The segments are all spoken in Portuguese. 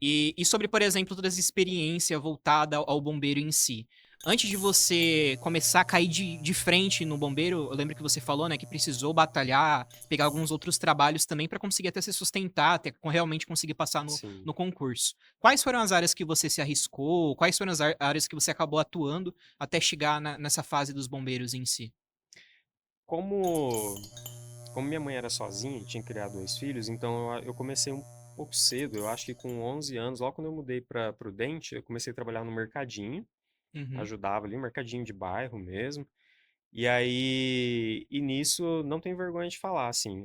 E sobre, por exemplo, toda essa experiência voltada ao bombeiro em si. Antes de você começar a cair de frente no bombeiro, eu lembro que você falou, né, que precisou batalhar, pegar alguns outros trabalhos também para conseguir até se sustentar, até realmente conseguir passar Sim. no concurso. Quais foram as áreas que você se arriscou? Quais foram as áreas que você acabou atuando até chegar nessa fase dos bombeiros em si? Como como minha mãe era sozinha e tinha criado 2 filhos, então eu comecei um pouco cedo, eu acho que com 11 anos, logo quando eu mudei pra Prudente, eu comecei a trabalhar no mercadinho, Uhum. ajudava ali, mercadinho de bairro mesmo. E aí, e nisso, não tenho vergonha de falar, assim,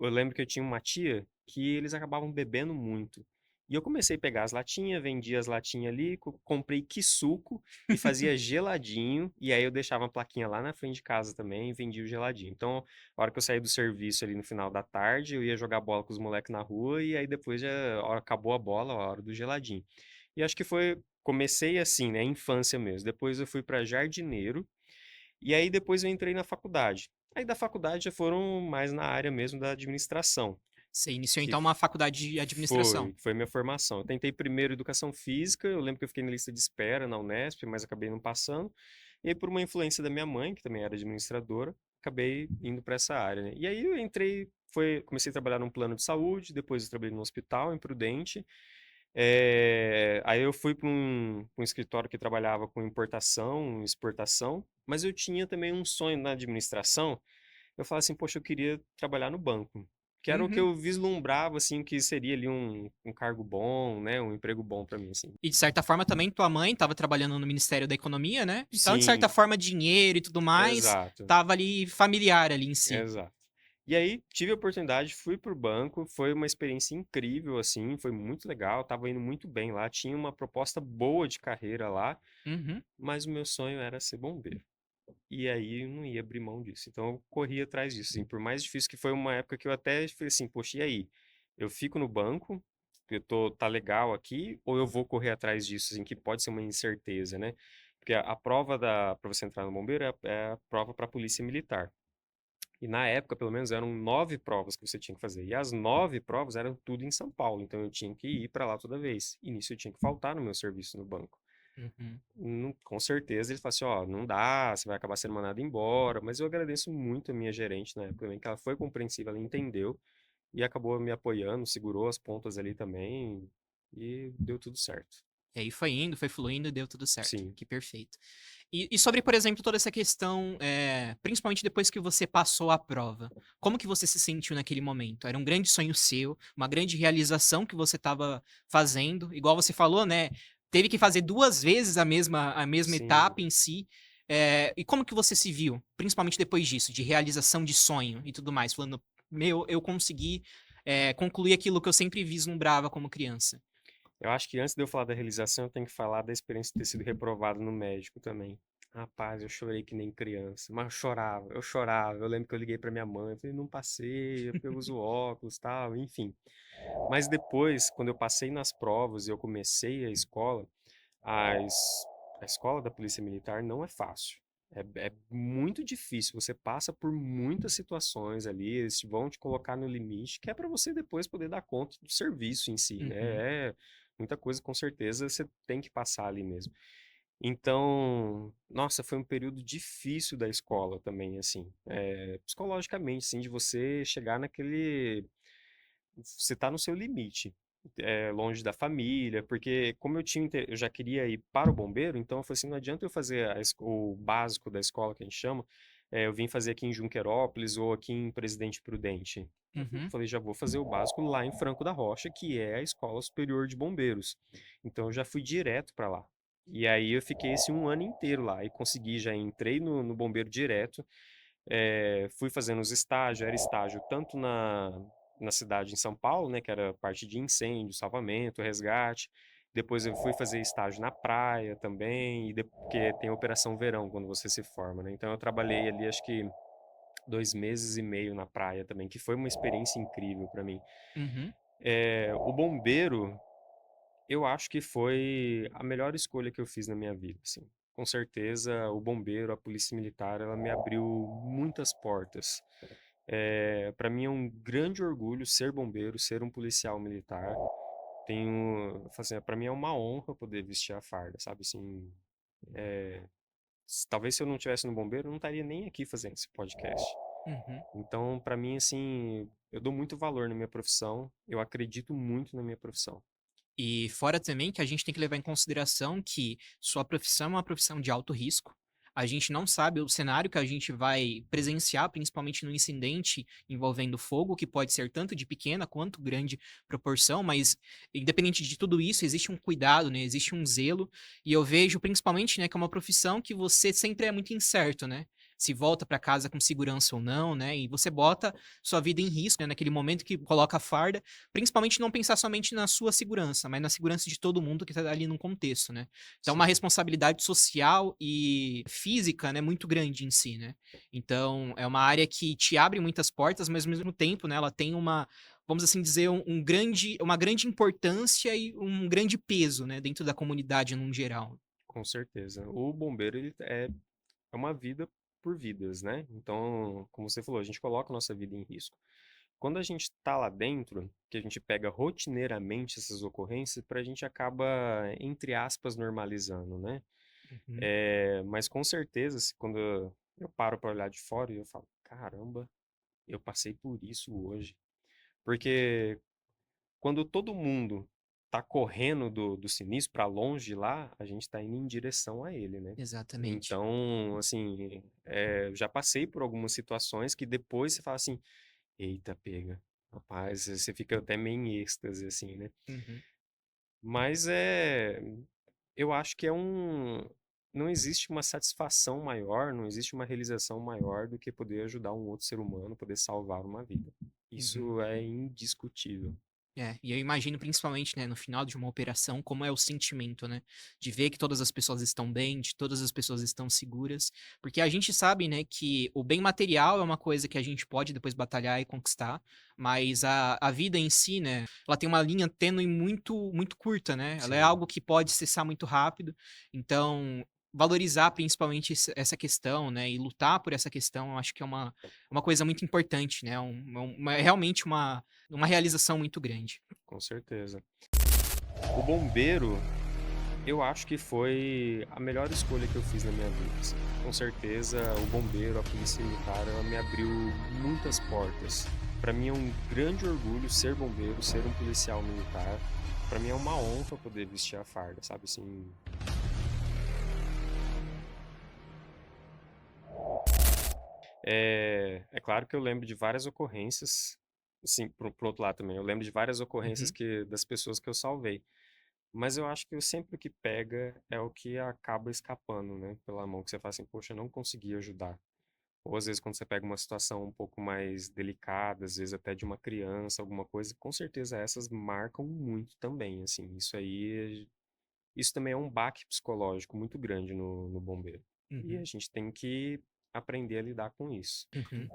eu lembro que eu tinha uma tia que eles acabavam bebendo muito. E eu comecei a pegar as latinhas, vendia as latinhas ali, comprei quisuco e fazia geladinho, e aí eu deixava uma plaquinha lá na frente de casa também e vendia o geladinho. Então, a hora que eu saía do serviço ali no final da tarde, eu ia jogar bola com os moleques na rua, e aí depois já, a hora acabou a bola, a hora do geladinho. E acho que comecei assim, né, infância mesmo. Depois eu fui para jardineiro, e aí depois eu entrei na faculdade. Aí da faculdade já foram mais na área mesmo da administração, Você iniciou que então uma faculdade de administração. foi minha formação. Eu tentei primeiro educação física, eu lembro que eu fiquei na lista de espera na Unesp, mas acabei não passando. E aí por uma influência da minha mãe, que também era administradora, acabei indo para essa área, né? E aí eu entrei, comecei a trabalhar num plano de saúde, depois eu trabalhei no hospital, em Prudente. Aí eu fui para um escritório que trabalhava com importação, exportação, mas eu tinha também um sonho na administração. Eu falava assim, poxa, eu queria trabalhar no banco, que era o que Uhum. eu vislumbrava, assim, que seria ali um cargo bom, né, um emprego bom para mim, assim. E de certa forma também tua mãe estava trabalhando no Ministério da Economia, né, então de certa Sim, forma dinheiro e tudo mais, exato, estava ali familiar ali em si. exato. E aí tive a oportunidade, fui para o banco, foi uma experiência incrível, assim, foi muito legal, estava indo muito bem lá, tinha uma proposta boa de carreira lá, Uhum. mas o meu sonho era ser bombeiro. E aí eu não ia abrir mão disso. Então eu corri atrás disso, assim, por mais difícil que foi uma época que eu até falei assim, poxa, e aí? Eu fico no banco, tá legal aqui, ou eu vou correr atrás disso, assim, que pode ser uma incerteza, né? Porque a prova para você entrar no bombeiro é a prova para a polícia militar. E na época, pelo menos, eram 9 provas que você tinha que fazer. E as 9 provas eram tudo em São Paulo, então eu tinha que ir para lá toda vez. E nisso eu tinha que faltar no meu serviço no banco. Uhum. Com certeza ele fala assim, ó, não dá, você vai acabar sendo mandado embora, mas eu agradeço muito a minha gerente na época também, que ela foi compreensiva, ela entendeu e acabou me apoiando, segurou as pontas ali também e deu tudo certo. E aí foi indo, foi fluindo e deu tudo certo. Sim, Que perfeito. E sobre, por exemplo, toda essa questão, principalmente depois que você passou a prova, como que você se sentiu naquele momento? Era um grande sonho seu, uma grande realização que você estava fazendo, igual você falou, né, teve que fazer 2 vezes a mesma sim. etapa em si, e como que você se viu? Principalmente depois disso, de realização de sonho e tudo mais, falando: "Meu, eu consegui, concluir aquilo que eu sempre vislumbrava como criança". Eu acho que antes de eu falar da realização, eu tenho que falar da experiência de ter sido reprovado no médico também. Rapaz, eu chorei que nem criança, mas eu chorava, eu chorava. Eu lembro que eu liguei pra minha mãe, falei, não passei, é porque eu uso óculos, tal, enfim. Mas depois, quando eu passei nas provas e eu comecei a escola, as, a escola da Polícia Militar não é fácil. É muito difícil. Você passa por muitas situações ali, eles vão te colocar no limite, que é para você depois poder dar conta do serviço em si, Uhum. né? É muita coisa, com certeza, você tem que passar ali mesmo. Então, nossa, foi um período difícil da escola também, assim, psicologicamente, assim, de você chegar naquele você tá no seu limite, longe da família, porque como eu já queria ir para o bombeiro, então eu falei assim, não adianta eu fazer o básico da escola que a gente chama, eu vim fazer aqui em Junquerópolis ou aqui em Presidente Prudente. Eu Uhum. falei, já vou fazer o básico lá em Franco da Rocha, que é a Escola Superior de Bombeiros. Então eu já fui direto para lá. E aí eu fiquei esse um ano inteiro lá e consegui, já entrei no bombeiro direto, fui fazendo os estágios, era estágio tanto na cidade em São Paulo, né, que era parte de incêndio, salvamento, resgate. Depois eu fui fazer estágio na praia também, porque tem a Operação Verão quando você se forma, né? Então eu trabalhei ali acho que 2 meses e meio na praia também, que foi uma experiência incrível para mim. Uhum. O bombeiro, eu acho que foi a melhor escolha que eu fiz na minha vida, assim. Com certeza, o bombeiro, a polícia militar, ela me abriu muitas portas. Para mim é um grande orgulho ser bombeiro, ser um policial militar. tenho, eu falo assim, para mim é uma honra poder vestir a farda, sabe, assim, talvez se eu não tivesse no bombeiro, eu não estaria nem aqui fazendo esse podcast. Uhum. Então, para mim, assim, eu dou muito valor na minha profissão, eu acredito muito na minha profissão. E fora também que a gente tem que levar em consideração que sua profissão é uma profissão de alto risco. A gente não sabe o cenário que a gente vai presenciar, principalmente no incidente envolvendo fogo, que pode ser tanto de pequena quanto grande proporção, mas independente de tudo isso, existe um cuidado, né? Existe um zelo, e eu vejo principalmente, né, que é uma profissão que você sempre é muito incerto, né? Se volta para casa com segurança ou não, né? E você bota sua vida em risco, né, naquele momento que coloca a farda. Principalmente não pensar somente na sua segurança, mas na segurança de todo mundo que está ali no contexto, né. Então é uma Sim, responsabilidade social e física, né, muito grande em si, né. Então é uma área que te abre muitas portas, mas ao mesmo tempo, né, ela tem uma, vamos assim dizer, uma grande importância e um grande peso, né, dentro da comunidade num geral. com certeza. O bombeiro, ele é uma vida por vidas, né? Então, como você falou, a gente coloca a nossa vida em risco. Quando a gente está lá dentro, que a gente pega rotineiramente essas ocorrências, para a gente acaba, entre aspas, normalizando, né? Uhum. Mas com certeza, quando eu paro para olhar de fora e eu falo, caramba, eu passei por isso hoje. Porque quando todo mundo tá correndo do sinistro para longe de lá, a gente tá indo em direção a ele, né? Exatamente. Então, assim, já passei por algumas situações que depois você fala assim, eita, pega. Rapaz, você fica até meio em êxtase, assim, né? Uhum. Mas eu acho que não existe uma satisfação maior, não existe uma realização maior do que poder ajudar um outro ser humano, poder salvar uma vida. Uhum. Isso é indiscutível. É, e eu imagino principalmente, né, no final de uma operação, como é o sentimento, né, de ver que todas as pessoas estão bem, de todas as pessoas estão seguras, porque a gente sabe, né, que o bem material é uma coisa que a gente pode depois batalhar e conquistar, mas a vida em si, né, ela tem uma linha tênue muito curta, né, ela é Sim, algo que pode cessar muito rápido, então valorizar principalmente essa questão, né, e lutar por essa questão, eu acho que é uma coisa muito importante, né, é realmente uma realização muito grande. com certeza. O bombeiro, eu acho que foi a melhor escolha que eu fiz na minha vida, assim. Com certeza, o bombeiro, a polícia militar, ela me abriu muitas portas. Para mim é um grande orgulho ser bombeiro, ser um policial militar. Para mim é uma honra poder vestir a farda, sabe assim. É claro que eu lembro de várias ocorrências, assim, pro outro lado também, eu lembro de várias ocorrências Uhum, que das pessoas que eu salvei. Mas eu acho que sempre o que pega é o que acaba escapando, né, pela mão, que você fala assim: "Poxa, eu não consegui ajudar". Ou às vezes quando você pega uma situação um pouco mais delicada, às vezes até de uma criança, alguma coisa, com certeza essas marcam muito também, assim, isso também é um baque psicológico muito grande no bombeiro. E a uhum, gente tem que aprender a lidar com isso. uhum.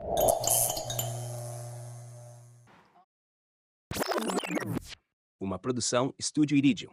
Uma produção Estúdio Iridium.